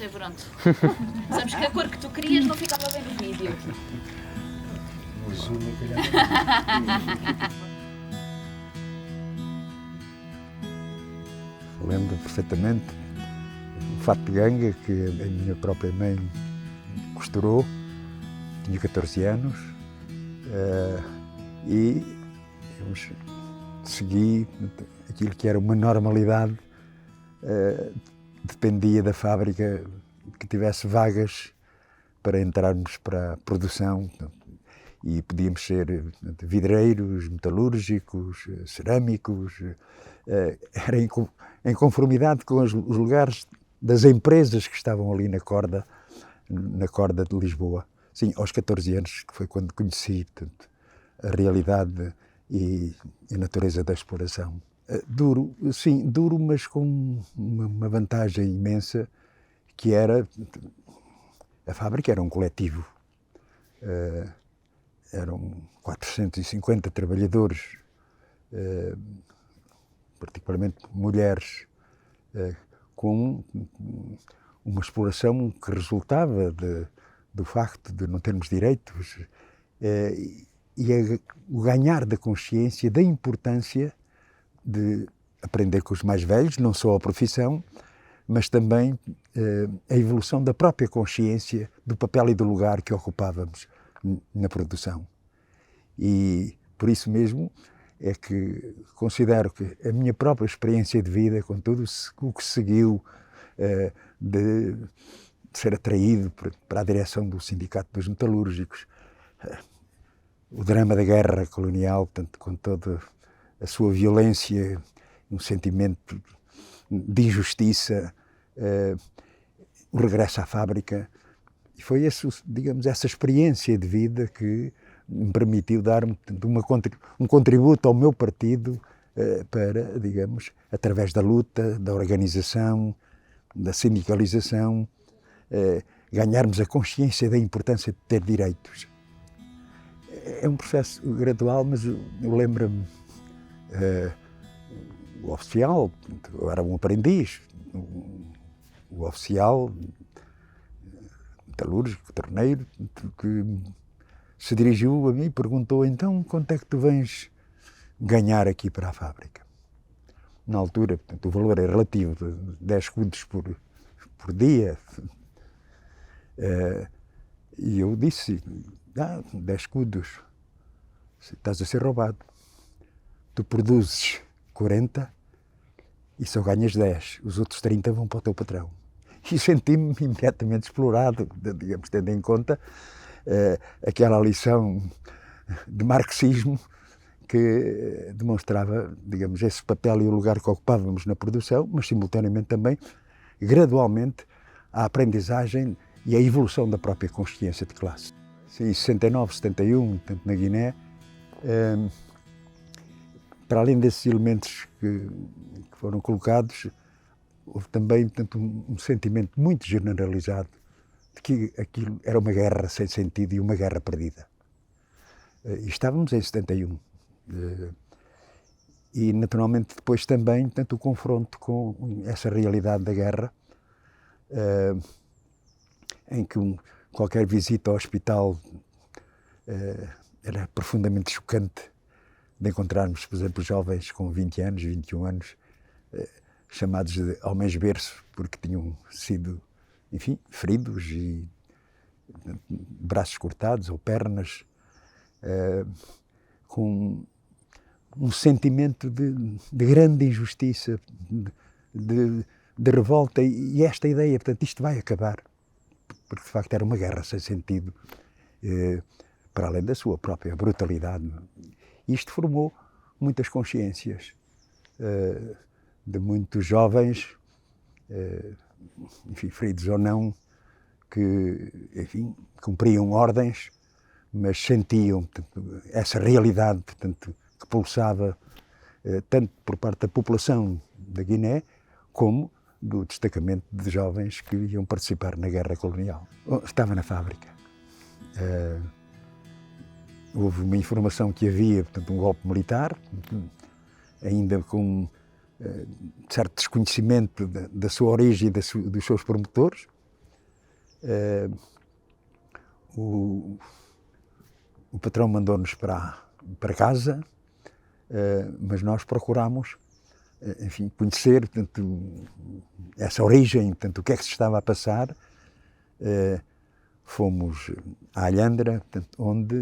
Pronto. Sabes que a cor que tu querias não ficava bem no vídeo. O azul não calhava. Lembro perfeitamente o fato de ganga que a minha própria mãe costurou. Tinha 14 anos e segui aquilo que era uma normalidade. Dependia da fábrica que tivesse vagas para entrarmos para a produção e podíamos ser vidreiros, metalúrgicos, cerâmicos. Era em conformidade com os lugares das empresas que estavam ali na corda de Lisboa. Sim, aos 14 anos, que foi quando conheci a realidade e a natureza da exploração. Duro, sim, duro, mas com uma vantagem imensa, que era, a fábrica era um coletivo. Eram 450 trabalhadores, particularmente mulheres, com uma exploração que resultava do facto de não termos direitos e o ganhar da consciência da importância de aprender com os mais velhos, não só a profissão, mas também a evolução da própria consciência do papel e do lugar que ocupávamos na produção. E por isso mesmo é que considero que a minha própria experiência de vida, com tudo o que seguiu de ser atraído para a direção do Sindicato dos Metalúrgicos, o drama da guerra colonial, tanto com toda a sua violência, um sentimento de injustiça, o regresso à fábrica. E foi digamos, essa experiência de vida que me permitiu dar um contributo ao meu partido para, digamos, através da luta, da organização, da sindicalização, ganharmos a consciência da importância de ter direitos. É um processo gradual, mas eu lembro-me, o oficial, eu era um aprendiz, o oficial metalúrgico, torneiro, que se dirigiu a mim e perguntou: então, quanto é que tu vens ganhar aqui para a fábrica? Na altura, portanto, o valor é relativo, 10 escudos por dia. E eu disse: 10 escudos, estás a ser roubado. Tu produzes 40 e só ganhas 10, os outros 30 vão para o teu patrão. E senti-me imediatamente explorado, digamos, tendo em conta aquela lição de marxismo que demonstrava, digamos, esse papel e o lugar que ocupávamos na produção, mas simultaneamente também, gradualmente, a aprendizagem e a evolução da própria consciência de classe. Em 69, 71, tanto na Guiné, para além desses elementos que foram colocados, houve também um sentimento muito generalizado de que aquilo era uma guerra sem sentido e uma guerra perdida. E estávamos em 71. E, naturalmente, depois também, o confronto com essa realidade da guerra, em que qualquer visita ao hospital era profundamente chocante, de encontrarmos, por exemplo, jovens com 20 anos, 21 anos, chamados de homens berço, porque tinham sido, enfim, feridos e braços cortados ou pernas, com um sentimento de grande injustiça, de revolta, e esta ideia, portanto, isto vai acabar, porque de facto era uma guerra sem sentido, para além da sua própria brutalidade. Isto formou muitas consciências de muitos jovens, enfim, feridos ou não, que, enfim, cumpriam ordens, mas sentiam, portanto, essa realidade, portanto, que pulsava tanto por parte da população da Guiné, como do destacamento de jovens que iam participar na guerra colonial. Estava na fábrica. Houve uma informação que havia, portanto, um golpe militar, ainda com certo desconhecimento da sua origem e dos seus promotores, o patrão mandou-nos para casa, mas nós procurámos, enfim, conhecer, portanto, essa origem, portanto, o que é que se estava a passar. Fomos à Alhandra, portanto, onde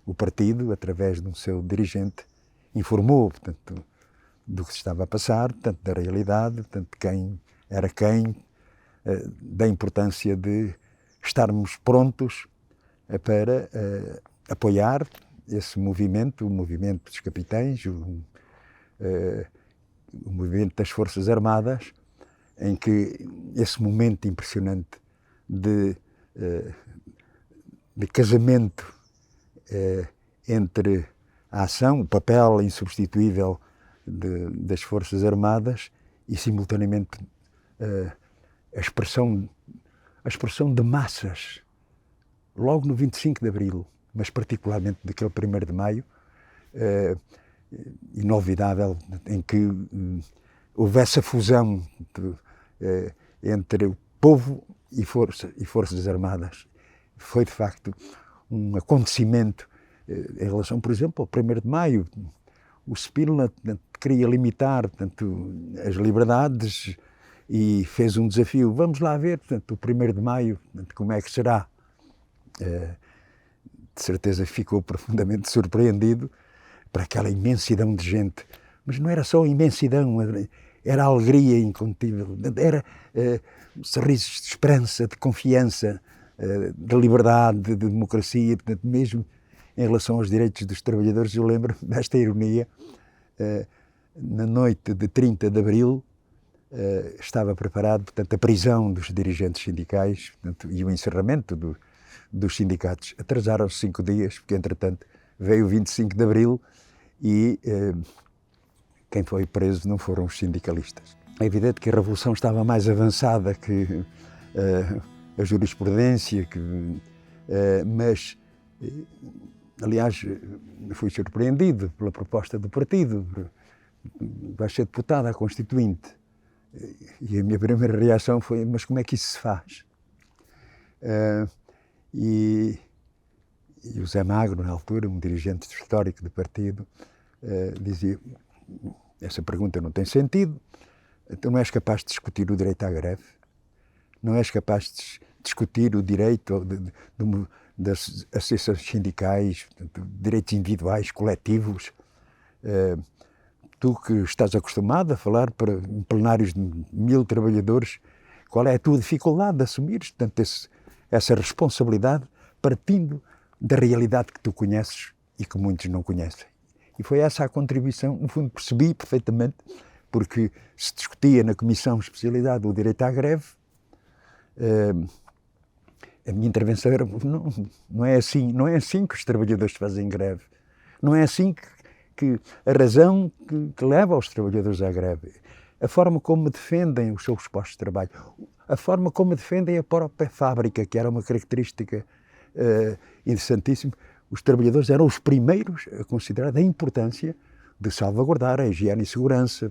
o partido, através de um seu dirigente, informou, portanto, do que se estava a passar, portanto, da realidade, portanto, quem era quem, da importância de estarmos prontos para apoiar esse movimento, o movimento dos capitães, o movimento das Forças Armadas, em que esse momento impressionante de casamento entre a ação, o papel insubstituível das Forças Armadas e, simultaneamente, a expressão de massas, logo no 25 de Abril, mas particularmente naquele 1º de Maio, inovidável, em que houve essa fusão entre o povo e Forças Armadas. Foi, de facto, um acontecimento em relação, por exemplo, ao 1º de Maio. O Spínola queria limitar, portanto, as liberdades e fez um desafio. Vamos lá ver, portanto, o 1º de Maio, portanto, como é que será. De certeza ficou profundamente surpreendido para aquela imensidão de gente. Mas não era só imensidão, era alegria incontível, era sorrisos de esperança, de confiança, de liberdade, de democracia, portanto, mesmo em relação aos direitos dos trabalhadores. Eu lembro desta ironia. Na noite de 30 de Abril estava preparado, portanto, a prisão dos dirigentes sindicais, portanto, e o encerramento dos sindicatos. Atrasaram-se 5 dias, porque, entretanto, veio o 25 de Abril e quem foi preso não foram os sindicalistas. É evidente que a Revolução estava mais avançada que a jurisprudência, mas, aliás, fui surpreendido pela proposta do partido. Vai ser deputado à Constituinte. E a minha primeira reação foi: mas como é que isso se faz? E o Zé Magro, na altura, um dirigente histórico do partido, dizia: essa pergunta não tem sentido, então não és capaz de discutir o direito à greve? Não és capaz de discutir o direito das associações sindicais, direitos individuais, coletivos? Tu que estás acostumado a falar para plenários de 1000 trabalhadores, qual é a tua dificuldade de assumir, portanto, essa responsabilidade partindo da realidade que tu conheces e que muitos não conhecem? E foi essa a contribuição, no fundo percebi perfeitamente, porque se discutia na Comissão de Especialidade o direito à greve. A minha intervenção era: não é assim que os trabalhadores fazem greve, não é assim que a razão que leva os trabalhadores à greve, a forma como defendem os seus postos de trabalho, a forma como defendem a própria fábrica, que era uma característica interessantíssima. Os trabalhadores eram os primeiros a considerar a importância de salvaguardar a higiene e segurança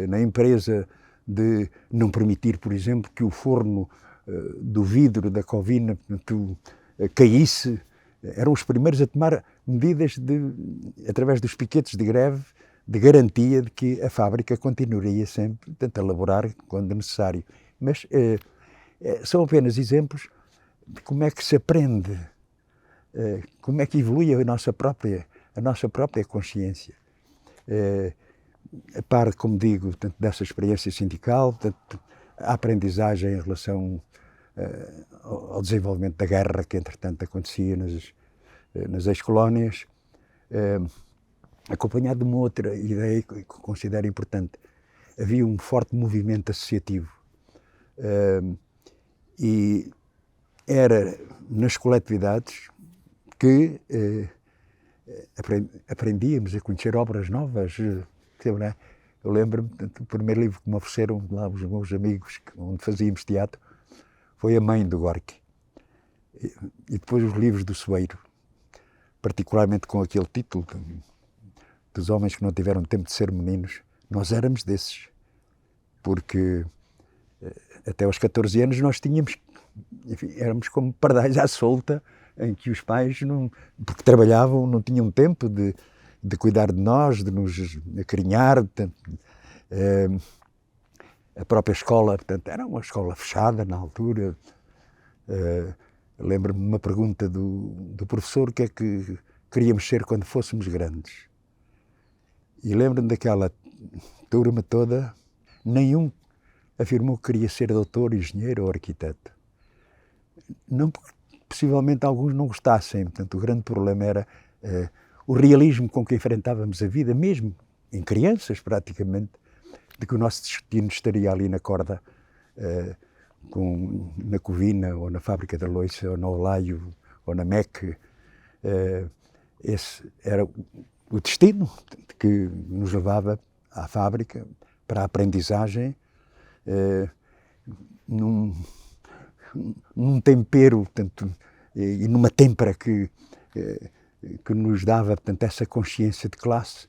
na empresa, de não permitir, por exemplo, que o forno do vidro da Covina caísse. Eram os primeiros a tomar medidas, através dos piquetes de greve, de garantia de que a fábrica continuaria sempre, portanto, a laborar quando necessário. Mas são apenas exemplos de como é que se aprende, como é que evolui a nossa própria consciência. A par, como digo, portanto, dessa experiência sindical, portanto, a aprendizagem em relação ao desenvolvimento da guerra que, entretanto, acontecia nas ex-colónias, acompanhado de uma outra ideia que considero importante. Havia um forte movimento associativo e era nas coletividades que aprendíamos a conhecer obras novas. Eu lembro-me, o primeiro livro que me ofereceram lá os meus amigos, onde fazíamos teatro, foi A Mãe do Gorky. E depois os livros do Soeiro, particularmente com aquele título dos homens que não tiveram tempo de ser meninos. Nós éramos desses, porque até aos 14 anos nós tínhamos enfim, éramos como pardais à solta, em que os pais, porque trabalhavam, não tinham tempo de cuidar de nós, de nos acarinhar. A própria escola, portanto, era uma escola fechada na altura. Lembro-me de uma pergunta do professor: o que é que queríamos ser quando fôssemos grandes? E lembro-me daquela turma toda, nenhum afirmou que queria ser doutor, engenheiro ou arquiteto. Não porque possivelmente alguns não gostassem, portanto o grande problema era o realismo com que enfrentávamos a vida, mesmo em crianças praticamente, de que o nosso destino estaria ali na corda, na Covina, ou na Fábrica da Loiça, ou na Olaio, ou na MEC. Esse era o destino que nos levava à fábrica para a aprendizagem, num tempero, portanto, e numa têmpera que nos dava, portanto, essa consciência de classe,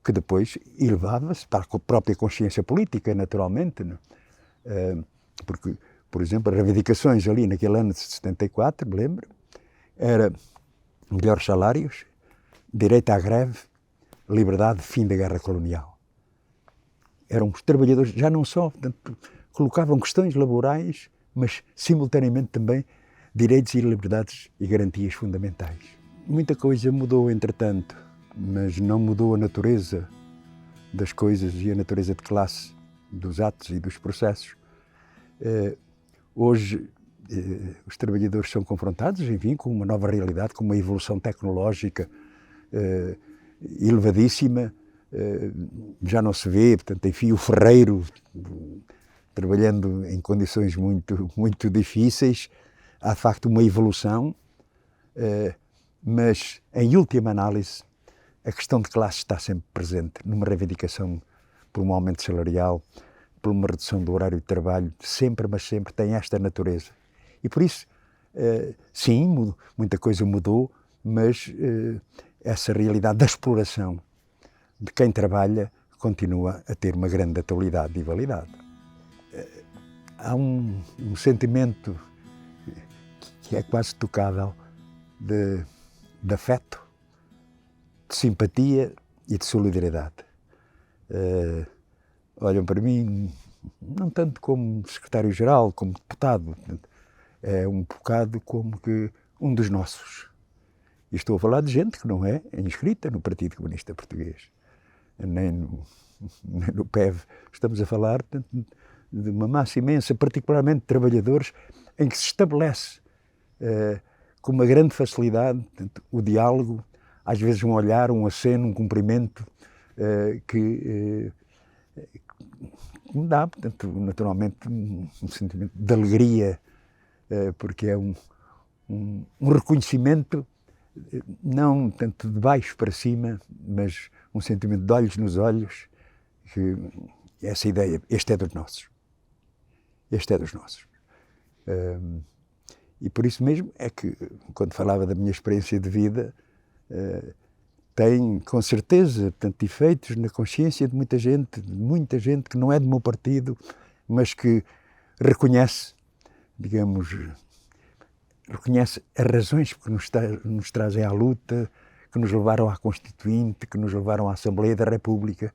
que depois elevava-se para a própria consciência política, naturalmente, não? Porque, por exemplo, as reivindicações ali naquele ano de 74, me lembro, era melhores salários, direito à greve, liberdade, fim da guerra colonial. Eram os trabalhadores, já não só, portanto, colocavam questões laborais, mas simultaneamente também direitos e liberdades e garantias fundamentais. Muita coisa mudou, entretanto, mas não mudou a natureza das coisas e a natureza de classe, dos atos e dos processos. Hoje, os trabalhadores são confrontados, enfim, com uma nova realidade, com uma evolução tecnológica elevadíssima. Já não se vê, portanto, enfim, o ferreiro trabalhando em condições muito, muito difíceis. Há, de facto, uma evolução, mas, em última análise, a questão de classe está sempre presente numa reivindicação por um aumento salarial, por uma redução do horário de trabalho, sempre, mas sempre tem esta natureza. E por isso, sim, muita coisa mudou, mas essa realidade da exploração de quem trabalha continua a ter uma grande atualidade e validade. Há um sentimento que é quase tocável de afeto, de simpatia e de solidariedade. Olham para mim, não tanto como secretário-geral, como deputado, é um bocado como que um dos nossos. E estou a falar de gente que não é inscrita no Partido Comunista Português, nem no PEV. Estamos a falar de uma massa imensa, particularmente de trabalhadores, em que se estabelece com uma grande facilidade o diálogo, às vezes um olhar, um aceno, um cumprimento, que me dá, portanto, naturalmente, um sentimento de alegria, porque é um reconhecimento, não tanto de baixo para cima, mas um sentimento de olhos nos olhos, que essa ideia, este é dos nossos. Este é dos nossos. E por isso mesmo é que, quando falava da minha experiência de vida, tem, com certeza, portanto, efeitos na consciência de muita gente que não é do meu partido, mas que reconhece, digamos, reconhece as razões que nos trazem à luta, que nos levaram à Constituinte, que nos levaram à Assembleia da República,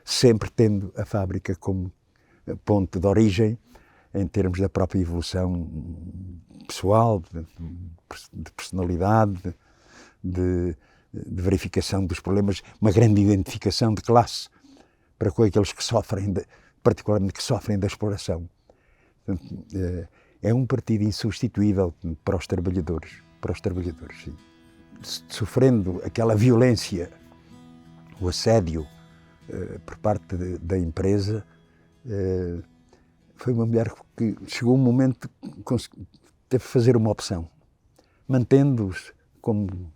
sempre tendo a fábrica como ponto de origem, em termos da própria evolução pessoal, de personalidade, de verificação dos problemas, uma grande identificação de classe para com aqueles que sofrem, particularmente que sofrem da exploração. Portanto, é um partido insubstituível para os trabalhadores, sim. Sofrendo aquela violência, o assédio por parte da empresa, foi uma mulher que chegou um momento que teve que fazer uma opção, mantendo-os como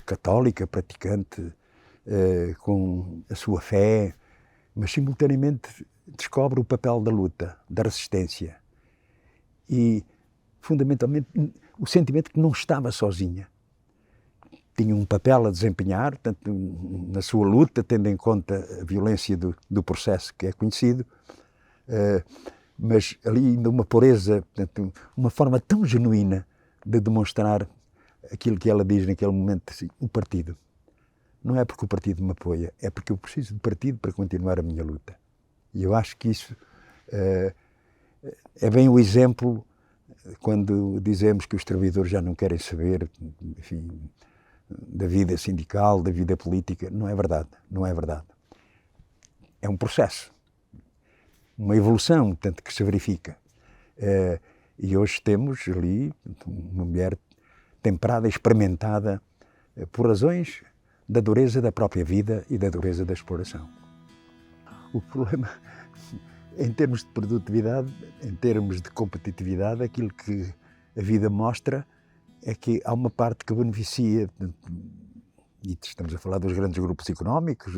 católica, praticante, com a sua fé, mas simultaneamente descobre o papel da luta, da resistência e, fundamentalmente, o sentimento que não estava sozinha. Tinha um papel a desempenhar, tanto na sua luta, tendo em conta a violência do processo que é conhecido, mas ali ainda uma pureza, portanto, uma forma tão genuína de demonstrar aquilo que ela diz naquele momento, assim, o partido. Não é porque o partido me apoia, é porque eu preciso de partido para continuar a minha luta. E eu acho que isso é bem o exemplo quando dizemos que os trabalhadores já não querem saber, enfim, da vida sindical, da vida política. Não é verdade, não é verdade. É um processo, uma evolução, tanto que se verifica. E hoje temos ali uma mulher temperada, experimentada, por razões da dureza da própria vida e da dureza da exploração. O problema, em termos de produtividade, em termos de competitividade, aquilo que a vida mostra é que há uma parte que beneficia, e estamos a falar dos grandes grupos económicos,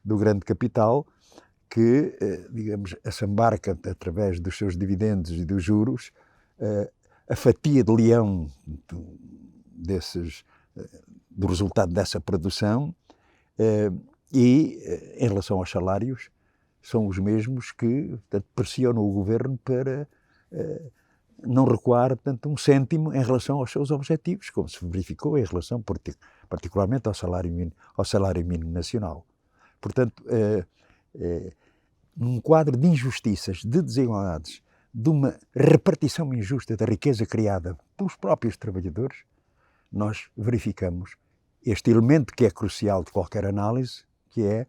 do grande capital, que, digamos, assambarca através dos seus dividendos e dos juros a fatia de leão do resultado dessa produção e, em relação aos salários, são os mesmos que, portanto, pressionam o governo para não recuar, portanto, um cêntimo em relação aos seus objetivos, como se verificou em relação, particularmente, ao salário mínimo nacional. Portanto, num quadro de injustiças, de desigualdades, de uma repartição injusta da riqueza criada pelos próprios trabalhadores, nós verificamos este elemento que é crucial de qualquer análise, que é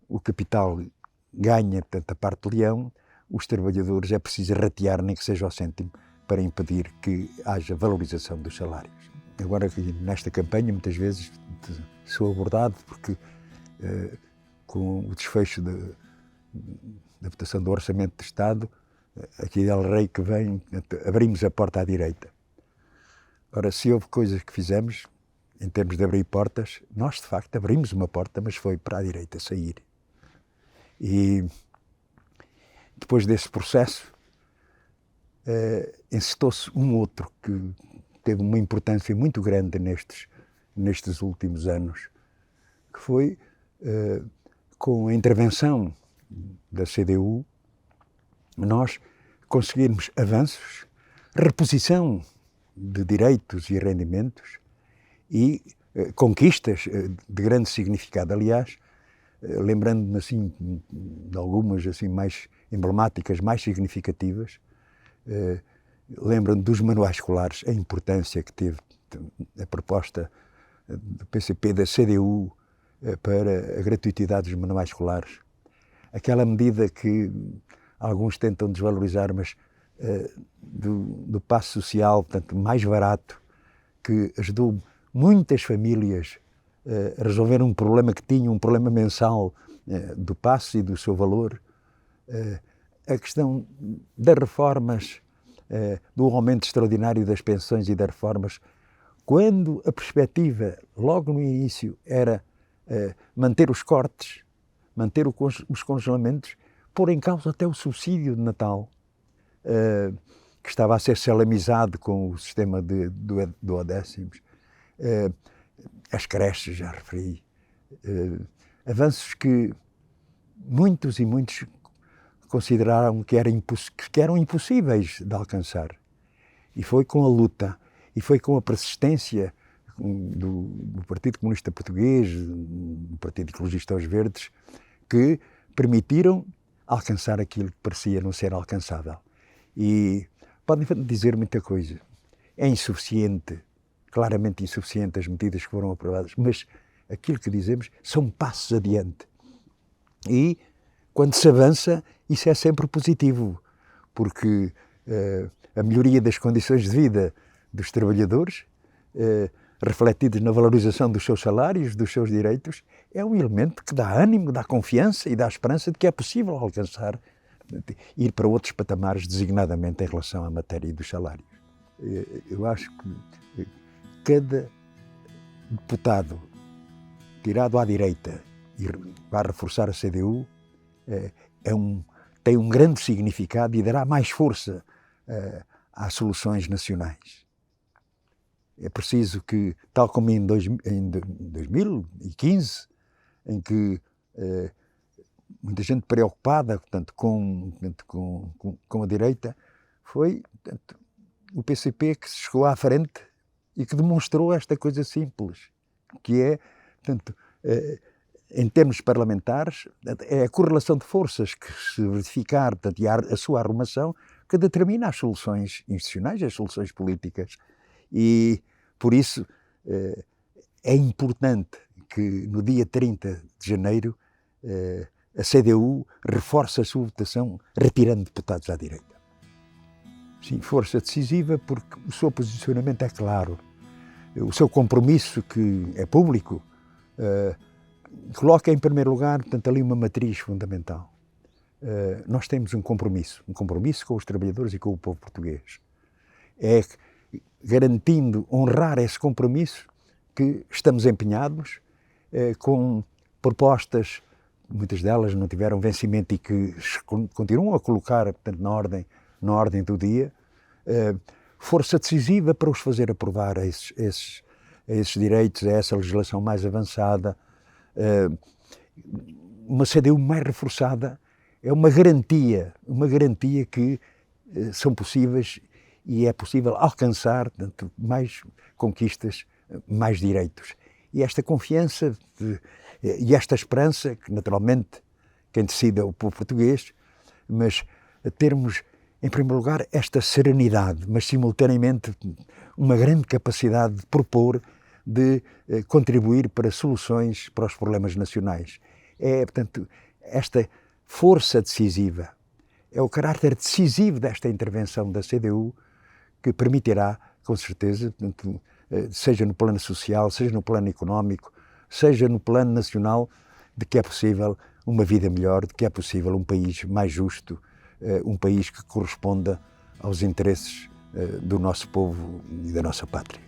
o capital ganha, portanto, a parte de leão, os trabalhadores é preciso ratear, nem que seja ao cêntimo, para impedir que haja valorização dos salários. Agora, nesta campanha, muitas vezes sou abordado porque, com o desfecho da votação do Orçamento de Estado, aqui é El Rei que vem, abrimos a porta à direita. Ora, se houve coisas que fizemos, em termos de abrir portas, nós, de facto, abrimos uma porta, mas foi para a direita sair. E depois desse processo, encetou-se um outro que teve uma importância muito grande nestes últimos anos, que foi com a intervenção da CDU, nós conseguirmos avanços, reposição de direitos e rendimentos e conquistas de grande significado. Aliás, lembrando-me assim de algumas assim mais emblemáticas, mais significativas, lembro-me dos manuais escolares, a importância que teve a proposta do PCP, da CDU, para a gratuitidade dos manuais escolares. Aquela medida que alguns tentam desvalorizar, mas do passe social, portanto, mais barato, que ajudou muitas famílias a resolver um problema que tinham, um problema mensal do passe e do seu valor. A questão das reformas, do aumento extraordinário das pensões e das reformas, quando a perspectiva, logo no início, era manter os cortes, manter os congelamentos, pôr em causa até o subsídio de Natal, que estava a ser salamizado com o sistema do duodécimos, as creches, já referi, avanços que muitos e muitos consideraram que eram impossíveis de alcançar. E foi com a luta, e foi com a persistência do Partido Comunista Português, do Partido Ecologista aos Verdes, que permitiram alcançar aquilo que parecia não ser alcançável. E podem dizer muita coisa. É insuficiente, claramente insuficiente as medidas que foram aprovadas, mas aquilo que dizemos são passos adiante. E quando se avança, isso é sempre positivo, porque a melhoria das condições de vida dos trabalhadores, refletidos na valorização dos seus salários, dos seus direitos, é um elemento que dá ânimo, dá confiança e dá esperança de que é possível alcançar, ir para outros patamares, designadamente em relação à matéria dos salários. Eu acho que cada deputado tirado à direita e vai reforçar a CDU tem um grande significado e dará mais força às soluções nacionais. É preciso que, tal como em 2015, em que muita gente preocupada, portanto, com a direita, foi, portanto, o PCP que se chegou à frente e que demonstrou esta coisa simples, que é, portanto, em termos parlamentares, é a correlação de forças que se verificar, portanto, e a sua arrumação, que determina as soluções institucionais, as soluções políticas. E, por isso, é importante que no dia 30 de janeiro a CDU reforce a sua votação retirando deputados à direita. Sim, força decisiva porque o seu posicionamento é claro. O seu compromisso, que é público, coloca em primeiro lugar, portanto, ali uma matriz fundamental. Nós temos um compromisso com os trabalhadores e com o povo português. É garantindo, honrar esse compromisso que estamos empenhados com propostas, muitas delas não tiveram vencimento e que continuam a colocar, portanto, na ordem do dia, força decisiva para os fazer aprovar a esses direitos, a essa legislação mais avançada. Uma CDU mais reforçada é uma garantia que são possíveis e é possível alcançar, portanto, mais conquistas, mais direitos. E esta confiança e esta esperança, que naturalmente quem decide é o povo português, mas termos, em primeiro lugar, esta serenidade, mas simultaneamente uma grande capacidade de propor, de contribuir para soluções para os problemas nacionais. É, portanto, esta força decisiva, é o caráter decisivo desta intervenção da CDU que permitirá, com certeza, portanto, seja no plano social, seja no plano económico, seja no plano nacional, de que é possível uma vida melhor, de que é possível um país mais justo, um país que corresponda aos interesses do nosso povo e da nossa pátria.